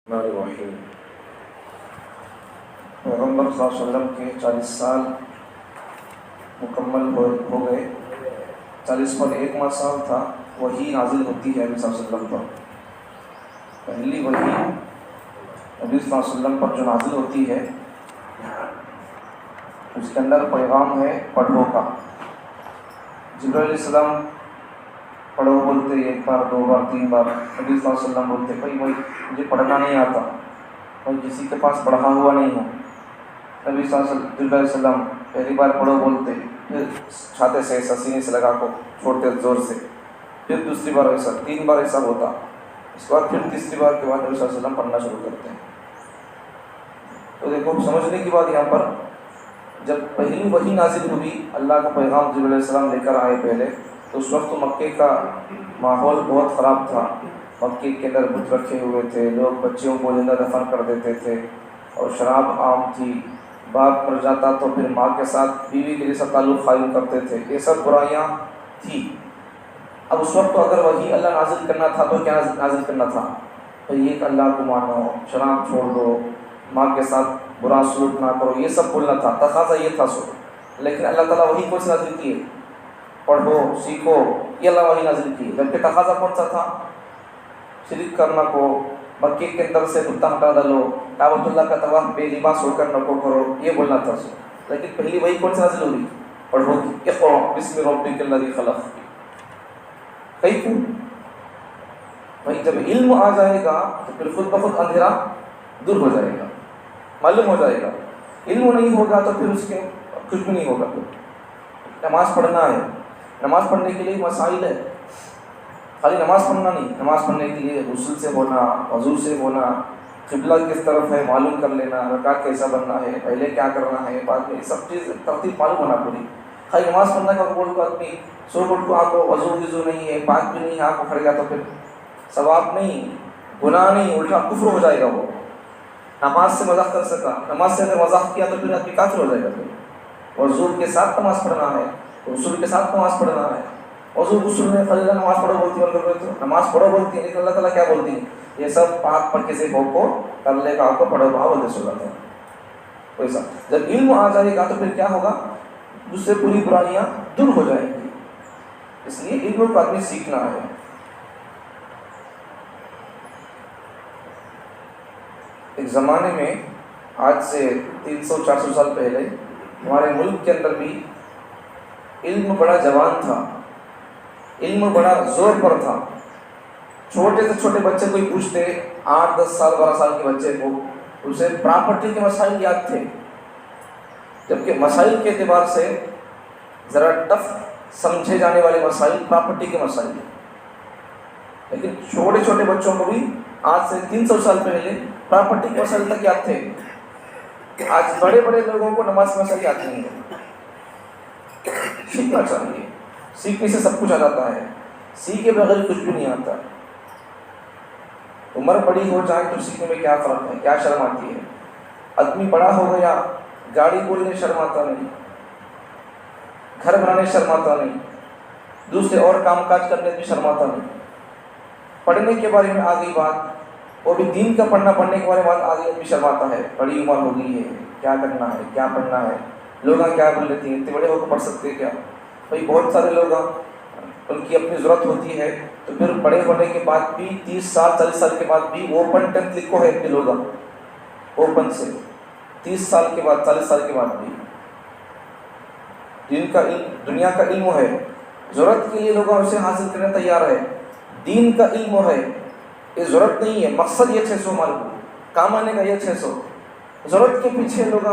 الرحیم۔ پیغمبر صلی اللہ علیہ وسلم کے 40 سال مکمل ہو گئے۔ 40 پر 1 سال تھا، وحی نازل ہوتی ہے نبی صلی اللہ علیہ وسلم پر۔ پہلی وحی نبی صلی اللہ علیہ وسلم پر جو نازل ہوتی ہے اس کے اندر پیغام ہے پڑھو کا۔ جبرائیل علیہ السلام پڑھو بولتے 1 بار 2 بار 3 بار، نبی صلی اللہ علیہ وسلم بولتے بھائی مجھے پڑھنا نہیں آتا، کوئی کسی کے پاس پڑھا ہوا نہیں ہوں۔ نبی صلی اللہ علیہ وسلم پہلی بار پڑھو بولتے، پھر چھاتے سے ایسا سینے سے لگا کو چھوڑتے زور سے، پھر دوسری بار ایسا، 3 بار ایسا ہوتا، اس کے بعد پھر تیسری بار کے بعد نبی صلی اللہ علیہ وسلم پڑھنا شروع کرتے ہیں۔ تو دیکھو سمجھنے کی بات یہاں پر، جب پہلی وحی نازل ہوئی، اللہ کا پیغام جبرائیل علیہ السلام لے کر آئے پہلے، تو اس وقت مکے کا ماحول بہت خراب تھا۔ مکے کے اندر بت رکھے ہوئے تھے، لوگ بچیوں کو زندہ دفن کر دیتے تھے، اور شراب عام تھی۔ باپ مر جاتا تو پھر ماں کے ساتھ بیوی کے جیسا تعلق قائم کرتے تھے، یہ سب برائیاں تھیں۔ اب اس وقت تو اگر وحی اللہ نازل کرنا تھا تو کیا نازل کرنا تھا؟ تو یہ کہ اللہ کو مانو، شراب چھوڑ دو، ماں کے ساتھ برا سلوک نہ کرو، یہ سب بولنا تھا، تقاضا یہ تھا سو۔ لیکن اللہ تعالیٰ وحی کون سی نازل کیے؟ پڑھو، سیکھو، یہ اللہ وحی نازل کیے۔ جبکہ تقاضا کون سا تھا؟ شرک کرنا کو، مکے کے اندر سے بتاں ہٹا ڈالو، کعبۃ اللہ کا طواف بے لباس ہو کر نہ کو کرو، یہ بولنا تھا سو۔ لیکن پہلی وحی کون سی نازل ہوئی؟ پڑھو، اقرأ بسم ربک الذی خلق۔ کئی کو بھائی جب علم آ جائے گا تو پھر خود بخود اندھیرا دور ہو جائے گا، معلوم ہو جائے گا۔ علم نہیں ہوگا تو پھر اس کے کچھ بھی نہیں ہوگا۔ نماز پڑھنا ہے، نماز پڑھنے کے لیے مسائل ہے، خالی نماز پڑھنا نہیں، نماز پڑھنے کے لیے غسل سے ہونا، وضو سے ہونا، قبلہ کس طرف ہے معلوم کر لینا، رکعت کیسا بننا ہے، پہلے کیا کرنا ہے، بعد میں سب چیز ترتیب معلوم ہونا پوری۔ خالی نماز پڑھنا کا بول کو آدمی سو بول کو آپ کو وضو نہیں ہے، پاک بھی نہیں ہے، آپ کو پڑ گیا تو پھر ثواب نہیں، گناہ نہیں، الٹا کفر ہو جائے گا۔ وہ نماز سے مذاق کر سکا، نماز سے اگر مذاق کیا تو پھر آدمی کافر ہو جائے گا۔ پھر وضو کے ساتھ نماز پڑھنا ہے، غسل کے ساتھ نماز پڑھنا ہے۔ وضو غسل میں فضیلہ نماز پڑھو بولتی ہے، نماز پڑھو بولتی ہے، لیکن اللہ تعالیٰ کیا بولتی ہے؟ یہ سب پاک پڑھ کے سے ہو کو کر لے گا، آپ کو پڑھو بھاؤ بولتے صلی اللہ علیہ وسلم۔ ویسا جب علم آ جائے گا تو پھر کیا ہوگا؟ اس سے پوری برائیاں دور ہو جائیں گی۔ اس لیے علم کو آدمی سیکھنا ہے۔ ایک زمانے میں آج سے 300-400 سال پہلے ہمارے ملک کے اندر بھی علم بڑا جوان تھا، علم بڑا زور پر تھا۔ چھوٹے سے چھوٹے بچے کو ہی پوچھتے، 8-10 سال 12 سال کے بچے کو، اسے پراپرٹی کے مسائل یاد تھے، جبکہ مسائل کے اعتبار سے ذرا ٹف سمجھے جانے والے مسائل پراپرٹی کے مسائل ہیں۔ لیکن چھوٹے چھوٹے بچوں کو بھی آج سے 300 سال پہلے پراپرٹی کے مسائل تک یاد تھے۔ آج بڑے بڑے لوگوں کو نماز کے مسائل یاد نہیں ہے۔ سیکھنا چاہیے، سیکھنے سے سب کچھ آ جاتا ہے، سیکھے بغیر کچھ بھی نہیں آتا۔ عمر بڑی ہو جائے تو سیکھنے میں کیا فرق ہے، کیا شرم آتی ہے؟ آدمی بڑا ہو گیا، گاڑی بولنے شرم آتا نہیں، گھر بنانے شرم آتا نہیں، دوسرے اور کام کاج کرنے بھی شرم آتا نہیں۔ پڑھنے کے بارے میں آ گئی بات، وہ بھی دین کا پڑھنے کے بارے میں بات آ گئی، بھی شرم آتا ہے، بڑی عمر ہو گئی ہے، کیا کرنا ہے، کیا پڑھنا ہے، لوگ کیا بول لیتے ہیں، اتنے بڑے ہو کے پڑھ سکتے کیا؟ بھائی بہت سارے لوگ ان کی اپنی ضرورت ہوتی ہے تو پھر بڑے ہونے کے بعد بھی 30 سال 40 سال کے بعد بھی اوپن ٹینتھ لکھو ہے کہ لوگ اوپن سے 30 سال کے بعد 40 سال کے بعد بھی دین کا علم، دنیا کا علم ہے، ضرورت کے لیے لوگ اسے حاصل کرنے تیار ہے۔ دین کا علم ہے، یہ ضرورت نہیں ہے، مقصد یہ 600 ہمارے کو کام آنے کا، یہ 600 ضرورت کے پیچھے لوگ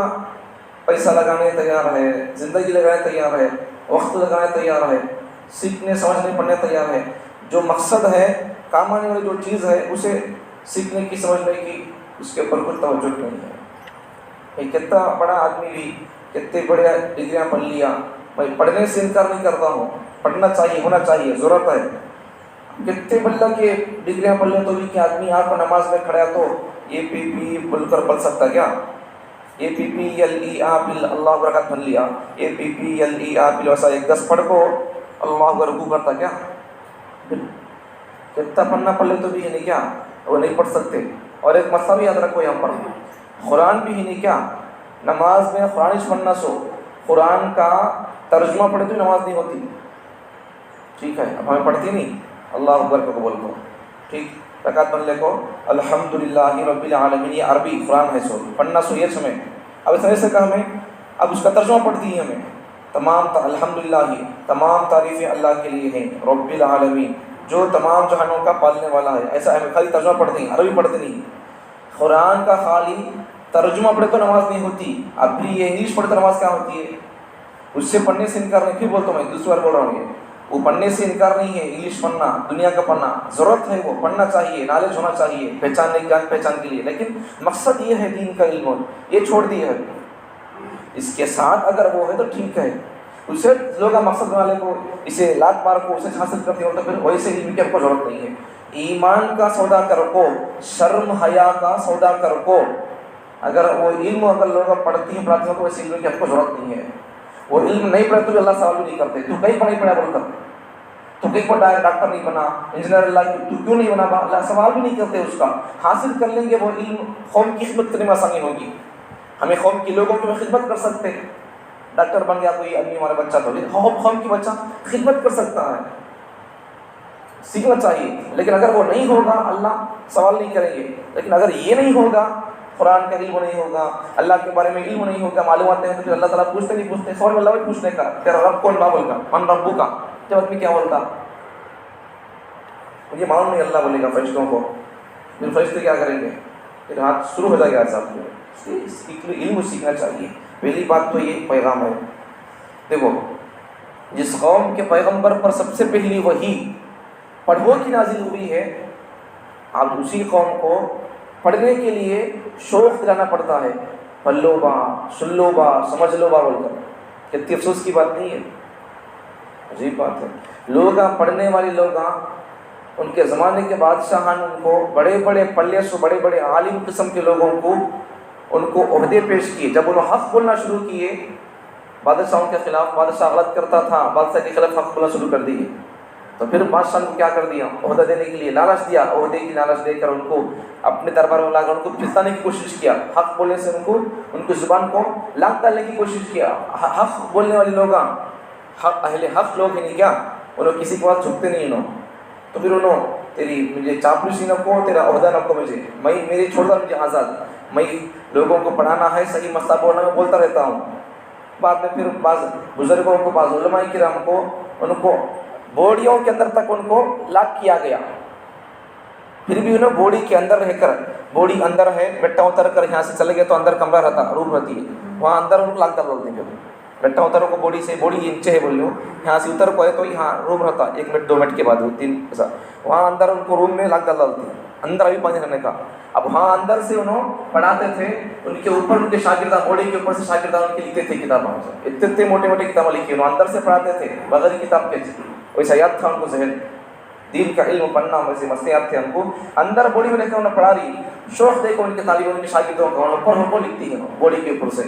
پیسہ لگانے تیار ہے، زندگی لگانے تیار ہے، وقت لگانے تیار ہے، سیکھنے سمجھنے پڑھنے تیار ہے۔ جو مقصد ہے، کام آنے والی جو چیز ہے، اسے سیکھنے کی سمجھنے کی اس کے اوپر کوئی توجہ نہیں ہے۔ یہ کتنا بڑا آدمی بھی کتنے بڑے ڈگریاں پڑھ لیا، میں پڑھنے سے انکار نہیں کرتا ہوں، پڑھنا چاہیے، ہونا چاہیے، ضرورت ہے۔ کتنے بلّہ کے ڈگریاں پڑھ لیں تو بھی کہ آدمی آپ کو نماز میں کھڑا تو APP بول کر پڑھ سکتا کیا؟ APPLEAPL اللہ برکت بن لیا، APPLEAPL ویسا 1-10 پڑھ کو اللہ کا رکوع کرتا کیا؟ کتنا پڑھنا پڑھ لے تو بھی یہ نہیں کیا وہ نہیں پڑھ سکتے۔ اور ایک مسئلہ بھی یاد رکھو یہاں پر، قرآن بھی ہی نہیں کیا، نماز میں قرآن پڑھنا سو قرآن کا ترجمہ پڑھے تو نماز نہیں ہوتی، ٹھیک ہے؟ اب ہمیں پڑھتی نہیں، اللہ اکبر کو بول کو، ٹھیک، رکعت پڑھ لے کو الحمدللہ رب العالمین، یہ عربی قرآن ہے سو پڑھنا سو یہ سمجھ، اب اس طرح سے کہ ہمیں اب اس کا ترجمہ پڑھتی ہے ہمیں، تمام الحمدللہ تمام تعریفیں اللہ کے لیے ہیں، رب العالمین جو تمام جہانوں کا پالنے والا ہے، ایسا ہمیں خالی ترجمہ پڑھتے ہیں، عربی پڑھتے نہیں، قرآن کا خالی ترجمہ پڑھے تو نماز نہیں ہوتی، اب بھی یہ انگلش پڑھے تو نماز کیا ہوتی ہے؟ اس سے پڑھنے سے انکار نہیں، پھر بولتا ہوں میں دوسری بار بول رہا ہوں، یہ وہ پڑھنے سے انکار نہیں ہے، انگلش پڑھنا دنیا کا پڑھنا ضرورت ہے، وہ پڑھنا چاہیے، نالج ہونا چاہیے جان پہچان کے لیے، لیکن مقصد یہ ہے دین کا علم، یہ چھوڑ دیا ہے، اس کے ساتھ اگر وہ ہے تو ٹھیک ہے، اسے لوگ مقصد بنا لے کو اسے لاکھ بار کو اسے حاصل کرتے ہو تو پھر ویسے علم کی آپ کو ضرورت نہیں ہے، ایمان کا سودا کر کو، شرم حیا کا سودا کر کو، اگر وہ علم اگر لوگ پڑھتی ہیں پڑھاتی ہیں تو ویسے علم کی آپ کو ضرورت نہیں ہے، وہ علم نہیں پڑھے تو اللہ سوال بھی نہیں کرتے، تو کہیں پڑھائی پڑھا بول کر، تو کہیں پر ڈاکٹر نہیں بنا، انجینئر اللہ تو کیوں نہیں بنا، اللہ سوال بھی نہیں کرتے اس کا، حاصل کر لیں گے وہ علم، قوم کی خدمت کرنے میں آسانی ہوگی، ہمیں قوم کے لوگوں کی خدمت کر سکتے ہیں، ڈاکٹر بن گیا کوئی آدمی ہمارا بچہ تو قوم کی بچہ خدمت کر سکتا ہے، سیکھنا چاہیے، لیکن اگر وہ نہیں ہوگا اللہ سوال نہیں کریں گے، لیکن اگر یہ نہیں ہوگا، قرآن کا علم نہیں ہوگا، اللہ کے بارے میں علم نہیں ہوگا، معلومات نہیں، تو پھر اللہ تعالیٰ پوچھتے نہیں پوچھتے، سوال اللہ بھی پوچھنے کا، تیرا رب کون بابل کا، من ربو کا، جب آدمی کیا بولتا مجھے معلوم نہیں، اللہ بولے گا فرشتوں کو، پھر فرشتے کیا کریں گے، پھر ہاتھ شروع ہو جائے گا ایسا، علم سیکھنا چاہیے، پہلی بات تو یہ پیغام ہے، دیکھو جس قوم کے پیغمبر پر سب سے پہلی وحی پڑھو کی نازل ہوئی ہے، آپ اسی قوم کو پڑھنے کے لیے شوق دلانا پڑتا ہے، پڑھ لو با، سن لو با، سمجھ لو با بول کر، کتنی افسوس کی بات نہیں ہے، عجیب بات ہے، لوگ پڑھنے والے لوگ ان کے زمانے کے بادشاہان ان کو بڑے بڑے پلے سے بڑے بڑے عالم قسم کے لوگوں کو ان کو عہدے پیش کیے، جب انہوں حق بولنا شروع کیے بادشاہوں کے خلاف، بادشاہ غلط کرتا تھا، بادشاہ کے خلاف حق بولنا شروع کر دیے، تو پھر بادشاہ نے کیا کر دیا، عہدہ دینے کے لیے لالچ دیا، عہدے کی لالچ دے کر ان کو اپنے دربار میں لا کر ان کو پھسلانے کی کوشش کیا، حق بولنے سے ان کی زبان کو لاک ڈالنے کی کوشش کیا، حق بولنے والے لوگ اہل حق لوگ ہی نہیں کیا، انہوں کسی کے پاس جھکتے نہیں انہوں، تو پھر انہوں تیری مجھے چاپلوسی نہ کو، تیرا عہدہ نہ کو، مجھے میں میری چھوڑ دا، مجھے آزاد، میں لوگوں کو پڑھانا ہے، صحیح مسئلہ بولنا میں بولتا رہتا ہوں، بعد میں پھر بعض بزرگوں کو، بعض علماء کرام کو ان کو بوڑیوں کے اندر تک ان کو لاک کیا گیا، پھر بھی انہوں بوڑی کے اندر رہ کر، بوڑی اندر ہے، بیٹا اتر کر یہاں سے چلے گئے تو اندر کمرہ رہتا، روم رہتی ہے، وہاں اندر ان کو لاک ڈال بولتے ہیں، بیٹا اترو کو بوڑی سے، بوڑی نیچے ہے بول لو، یہاں سے اتر کو ہے تو یہاں روم رہتا، 1 منٹ 2 منٹ کے بعد 3 ایسا، وہاں اندر ان کو روم میں لاک ڈال ڈالتے ہیں، اندر ابھی پانی رہنے کا، اب وہاں اندر سے انہوں پڑھاتے تھے، ان کے اوپر ان کے شاگردان، بوڑی کے اوپر سے شاگردان ان کے لکھتے تھے کتابوں سے، اتنے موٹے موٹے کتابیں لکھی، انہوں اندر سے پڑھاتے تھے بغیر کتاب کے، ویسا یاد تھا ان کو ذہن، دین کا علم پڑھنا ویسے مسئلے یاد تھے ان کو، اندر بوڑی میں لے کے انہیں پڑھا رہی، شوق دیکھو ان کے طالب ان کے شاگردوں کا، اوپر اوپر لکھتی ہے بوڑی کے اوپر سے،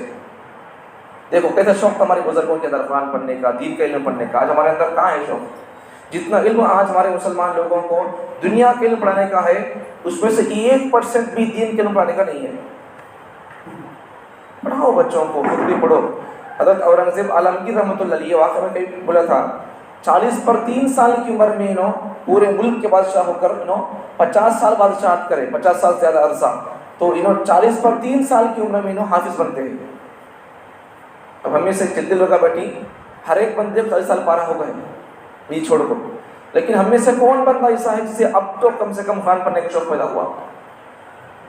دیکھو کیسا شوق تھا ہمارے بزرگوں کے اندر قرآن پڑھنے کا، دین کا علم پڑھنے کا، آج ہمارے اندر کہاں ہے شوق، جتنا علم آج ہمارے مسلمان لوگوں کو دنیا کے علم پڑھانے کا ہے، اس میں سے 1% بھی دین کے علم پڑھانے کا نہیں ہے، پڑھاؤ بچوں کو، خود بھی پڑھو، حضرت اورنگزیب عالمگیر رحمۃ اللہ علیہ واقعہ میں کہیں بولا تھا، 40 پر 3 سال کی عمر میں انہوں پورے ملک کے بادشاہ ہو کر انہوں 50 سال بادشاہت کرے، 50 سال سے زیادہ عرصہ، تو انہوں 40 پر 3 سال کی عمر میں انہوں حافظ بنتے ہیں، اب ہمیں سے جتنے لوگ بیٹھی ہر ایک بندے 40 سال پارا ہو گئے یہ چھوڑ کو، لیکن ہم میں سے کون بندہ ایسا ہے جسے اب تو کم سے کم قرآن پڑھنے کا شوق پیدا ہوا،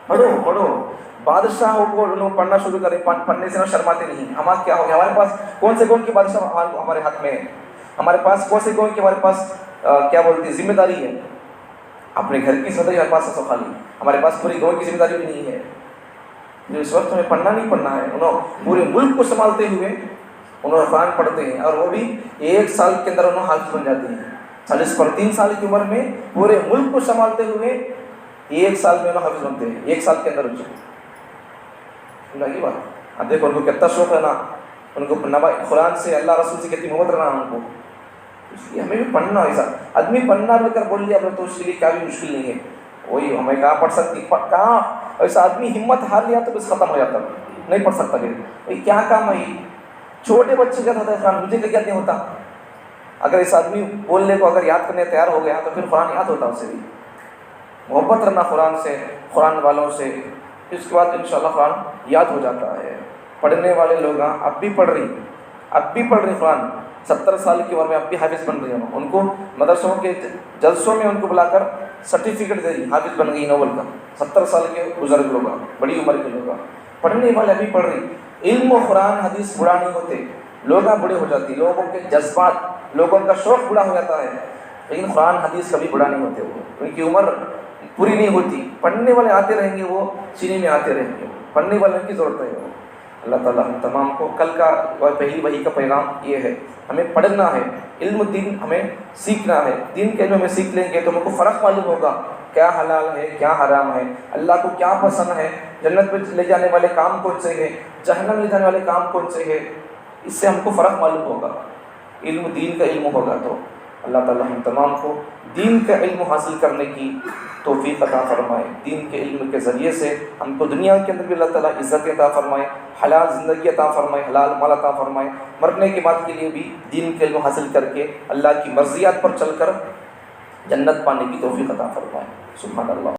پڑھو پڑھو، بادشاہوں کو انہوں پڑھنا شروع کریں، پڑھنے سے نہ شرماتے نہیں، ہمارا کیا ہو گیا، ہمارے پاس کون سے کون کی بادشاہ ہمارے ہاتھ میں ہے، ہمارے پاس کون سے کون کی ہمارے پاس کیا بولتے ہیں ذمہ داری ہے، اپنے گھر کی ذمہ داری ہمارے پاس خالی، ہمارے پاس پوری گاؤں کی ذمہ داری بھی نہیں ہے، جو اس وقت ہمیں پڑھنا نہیں پڑھنا ہے، انہوں پورے ملک کو سنبھالتے ہوئے انہوں قرآن پڑھتے ہیں، اور وہ بھی 1 سال کے اندر انہوں حافظ بن جاتے ہیں، 40 پر 3 سال کی عمر میں پورے ملک کو سنبھالتے ہوئے 1 سال میں انہوں حافظ بنتے ہیں، 1 سال کے اندر لگی بات، اب دیکھو ان کو کتنا شوق ہے نا، ان کو قرآن سے، اللہ رسول سے کتنی محبت رہنا ان کو، اس لیے ہمیں بھی پڑھنا، ایسا آدمی پڑھنا بول کر بول لیا تو اس کے لیے کیا بھی مشکل نہیں ہے، وہی ہمیں کہاں پڑھ سکتی، کہاں اور ایسا آدمی ہمت ہار لیا تو بس ختم ہو جاتا، نہیں پڑھ سکتا پھر. بھائی کیا کام ہے، چھوٹے بچے کا ہوتا ہے قرآن، مجھے کیا نہیں ہوتا. اگر اس آدمی بولنے کو اگر یاد کرنے تیار ہو گیا تو پھر قرآن یاد ہوتا اسے بھی. محبت رکھنا قرآن سے، قرآن والوں سے، اس کے بعد انشاءاللہ قرآن یاد ہو جاتا ہے. پڑھنے والے لوگ اب بھی پڑھ رہی قرآن، 70 سال کی عمر میں اب بھی حافظ بن رہی ہیں. ان کو مدرسوں کے جلسوں میں ان کو بلا کر سرٹیفکیٹ دے دی، حافظ بن گئی ناول کا. 70 سال کے بزرگ لوگ، بڑی عمر کے لوگ پڑھنے والے ابھی پڑھ رہی. علم و قرآن حدیث بوڑھا نہیں ہوتے، لوگ بوڑھے ہو جاتی، لوگوں کے جذبات، لوگوں کا شوق بوڑھا ہو جاتا ہے، لیکن قرآن حدیث کبھی بوڑھا نہیں ہوتے. وہ ان کی عمر پوری نہیں ہوتی. پڑھنے والے آتے رہیں گے، وہ سینے میں آتے رہیں گے. پڑھنے والوں کی ضرورت ہے. اللہ تعالیٰ ہم تمام کو کل کا پہلی وحی کا پیغام یہ ہے، ہمیں پڑھنا ہے. علم دین ہمیں سیکھنا ہے. دین کے علم میں سیکھ لیں گے تو ہم کو فرق معلوم ہوگا، کیا حلال ہے کیا حرام ہے، اللہ کو کیا پسند ہے، جنت میں لے جانے والے کام کون سے ہیں، جہنم لے جانے والے کام کون سے ہیں. اس سے ہم کو فرق معلوم ہوگا. علم دین کا علم ہوگا تو اللہ تعالیٰ ہم تمام کو دین کا علم حاصل کرنے کی توفیق عطا فرمائے. دین کے علم کے ذریعے سے ہم کو دنیا کے اندر بھی اللہ تعالیٰ عزت عطا فرمائے، حلال زندگی عطا فرمائے، حلال مال عطا فرمائے. مرنے کے بعد کے لیے بھی دین کے علم حاصل کر کے اللہ کی مرضیات پر چل کر جنت پانے کی توفیق عطا فرمائے. سبحان اللہ.